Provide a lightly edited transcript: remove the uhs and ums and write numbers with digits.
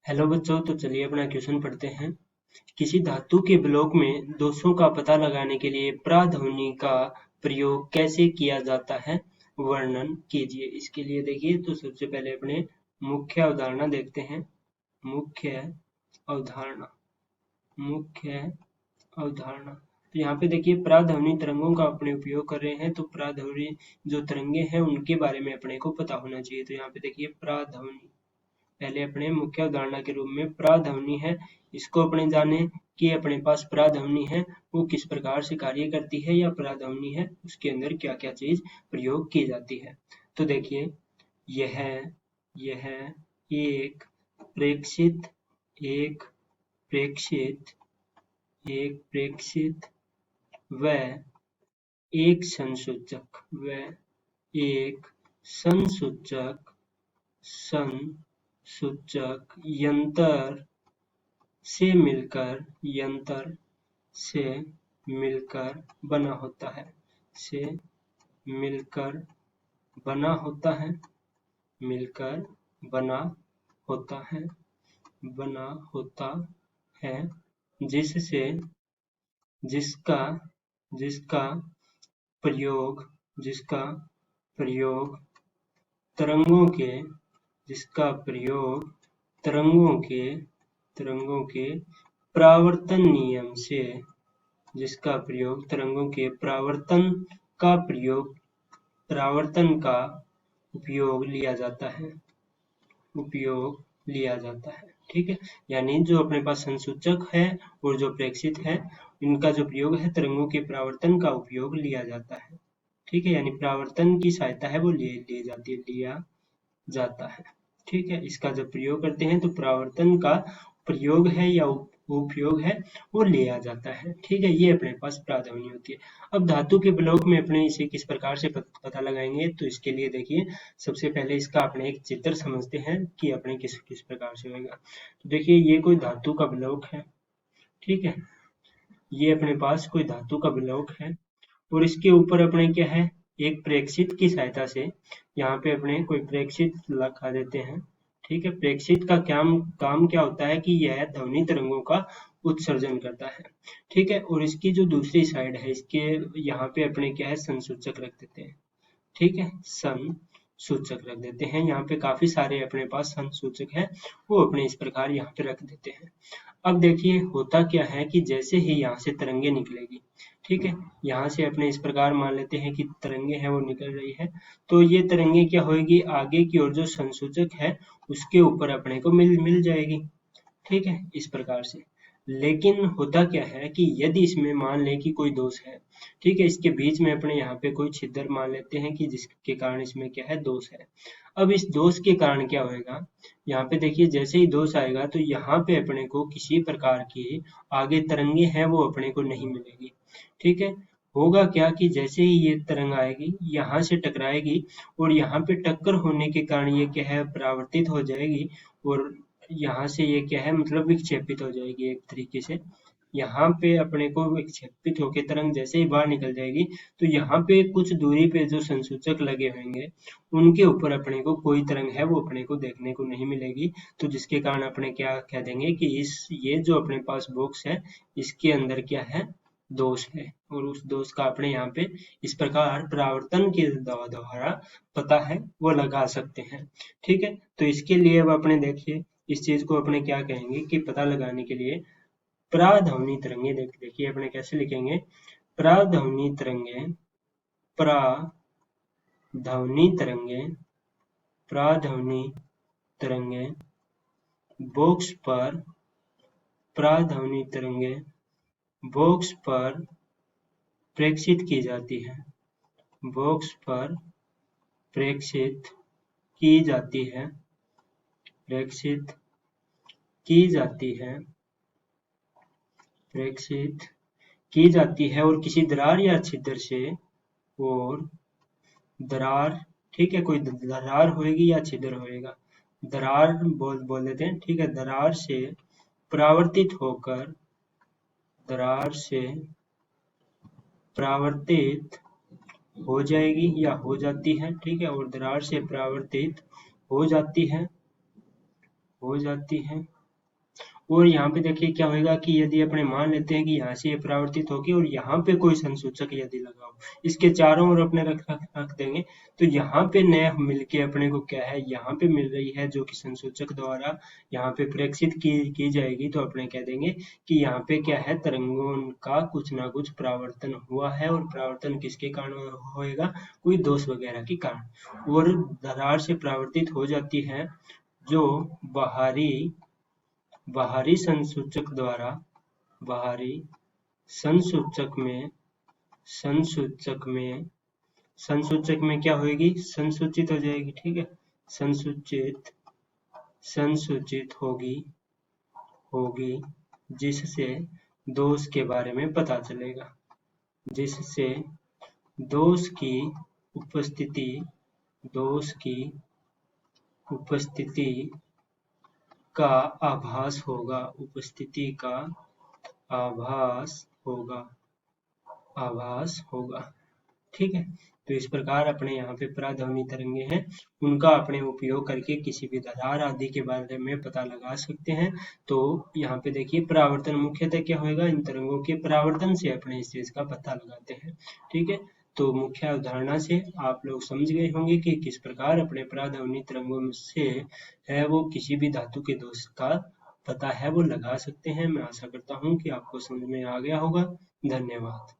Hello बच्चों, तो चलिए अपना क्वेश्चन पढ़ते हैं। किसी धातु के ब्लॉक में दोषों का पता लगाने के लिए प्राध्वनि का प्रयोग कैसे किया जाता है, वर्णन कीजिए। इसके लिए देखिए, तो सबसे पहले अपने मुख्य अवधारणा देखते हैं। मुख्य अवधारणा मुख्य अवधारणा तो यहाँ पे देखिए, प्राध्वनि तरंगों का अपने उपयोग कर रहे हैं, तो प्राध्वनि जो तरंगे हैं उनके बारे में अपने को पता होना चाहिए। तो यहाँ पे देखिए, प्राध्वनि पहले अपने मुख्य अवधारणा के रूप में प्राध्वनि है, इसको अपने जाने कि अपने पास प्राध्वनि है वो किस प्रकार से कार्य करती है, या प्राध्वनि है उसके अंदर क्या क्या चीज प्रयोग की जाती है। तो देखिए, यह यह एक प्रेक्षित एक प्रेक्षित एक प्रेक्षित व एक संसूचक यंत्र से मिलकर बना होता है मिलकर बना होता है मिलकर बना होता है बना होता है जिससे जिसका जिसका प्रयोग तरंगों के जिसका प्रयोग तरंगों के परावर्तन नियम से जिसका प्रयोग तरंगों के परावर्तन का उपयोग लिया जाता है ठीक है। यानी जो अपने पास संसूचक है और जो प्रेक्षित है, इनका जो प्रयोग है तरंगों के परावर्तन का उपयोग लिया जाता है। ठीक है, यानी परावर्तन की सहायता है वो लिया जाता है। ठीक है, इसका जब प्रयोग करते हैं तो परावर्तन का प्रयोग है या उपयोग है वो लिया जाता है। ठीक है, ये अपने पास प्राध्वनि होती है। अब धातु के ब्लॉक में अपने इसे किस प्रकार से पता लगाएंगे, तो इसके लिए देखिए, सबसे पहले इसका अपने एक चित्र समझते हैं कि अपने किस किस प्रकार से होगा। तो देखिए, ये कोई धातु का ब्लॉक है। ठीक है, ये अपने पास कोई धातु का ब्लॉक है और इसके ऊपर अपने क्या है, एक प्रेक्षित की सहायता से यहाँ पे अपने कोई प्रेक्षित लगा देते हैं। ठीक है, प्रेक्षित का काम क्या होता है कि यह ध्वनि तरंगों का उत्सर्जन करता है। ठीक है, और इसकी जो दूसरी साइड है, इसके यहाँ पे अपने क्या है, संसूचक रख देते हैं। ठीक है, संसूचक रख देते हैं। यहाँ पे काफी सारे अपने पास संसूचक है, वो अपने इस प्रकार यहाँ पे रख देते हैं। अब देखिए, होता क्या है कि जैसे ही यहाँ से तरंगे निकलेगी, ठीक है, यहाँ से अपने इस प्रकार मान लेते हैं कि तरंगे हैं वो निकल रही है, तो ये तरंगे क्या होगी, आगे की ओर जो संसूचक है उसके ऊपर अपने को मिल जाएगी। ठीक है, इस प्रकार से। लेकिन होता क्या है कि यदि इसमें मान लें कि कोई दोष है, ठीक है, इसके बीच में अपने यहाँ पे कोई छिद्र मान लेते हैं कि जिसके कारण इसमें क्या है, दोष है। अब इस दोष के कारण क्या होएगा, यहाँ पे देखिए, जैसे ही दोष आएगा तो यहाँ पे अपने को किसी प्रकार की आगे तरंगे हैं वो अपने को नहीं मिलेगी। ठीक है, होगा क्या कि जैसे ही ये तरंग आएगी यहाँ से टकराएगी और यहाँ पे टक्कर होने के कारण ये क्या है, परावर्तित हो जाएगी और यहाँ से ये क्या है, मतलब विक्षेपित हो जाएगी एक तरीके से। यहाँ पे अपने को विक्षेपित होके तरंग जैसे ही बाहर निकल जाएगी तो यहाँ पे कुछ दूरी पे जो संसूचक लगे होंगे उनके ऊपर अपने को कोई तरंग है वो अपने को देखने को नहीं मिलेगी। तो जिसके कारण अपने क्या कह देंगे कि ये जो अपने पास बॉक्स है इसके अंदर क्या है, दोष है, और उस दोष का अपने यहाँ पे इस प्रकार परावर्तन के द्वारा पता है वो लगा सकते हैं। ठीक है, तो इसके लिए अब अपने देखिए, इस चीज को अपने क्या कहेंगे कि पता लगाने के लिए प्राध्वनि तरंगे देखिए अपने कैसे लिखेंगे, प्राध्वनि तरंगे प्राध्वनि तरंगे प्राध्वनि तरंगे बॉक्स पर प्राध्वनि तरंगे बॉक्स पर प्रेक्षित की जाती है बॉक्स पर प्रेक्षित की जाती है प्रेक्षित की जाती है प्रेक्षित की जाती है और किसी दरार या छिद्र से और दरार, ठीक है, कोई दरार होएगी या छिद्र होएगा, दरार बोल देते हैं। ठीक है, दरार से परावर्तित होकर दरार से परावर्तित हो जाएगी या हो जाती है। ठीक है, और दरार से परावर्तित हो जाती है हो जाती है। और यहाँ पे देखिए क्या होगा कि यदि अपने मान लेते हैं कि यहाँ से ये परावर्तित होगी और यहाँ पे कोई संसूचक यदि लगा हो, इसके चारों ओर अपने रख देंगे, तो यहाँ पे नए मिलके अपने को क्या है, यहाँ पे मिल रही है जो कि संसूचक द्वारा यहाँ पे प्रेक्षित की जाएगी, तो अपने कह देंगे कि यहाँ पे क्या है, तरंगों का कुछ ना कुछ परावर्तन हुआ है। और परावर्तन किसके कारण होएगा, कोई दोष वगैरह के कारण। और दरार से परावर्तित हो जाती है जो बाहरी संसूचक द्वारा, बाहरी संसूचक में संसूचक में क्या होगी, संसूचित हो जाएगी। ठीक है, संसूचित होगी जिससे दोष के बारे में पता चलेगा, जिससे दोष की उपस्थिति का आभास होगा, उपस्थिति का आभास होगा। ठीक है, तो इस प्रकार अपने यहाँ पे पराध्वनि तरंगे हैं, उनका अपने उपयोग करके किसी भी दरार आदि के बारे में पता लगा सकते हैं। तो यहाँ पे देखिए परावर्तन मुख्यतः क्या होगा, इन तरंगों के परावर्तन से अपने इस चीज का पता लगाते हैं। ठीक है, तो मुख्य अवधारणा से आप लोग समझ गए होंगे कि किस प्रकार अपने पराध्वनि तरंगों से है वो किसी भी धातु के दोष का पता है वो लगा सकते हैं। मैं आशा करता हूँ कि आपको समझ में आ गया होगा। धन्यवाद।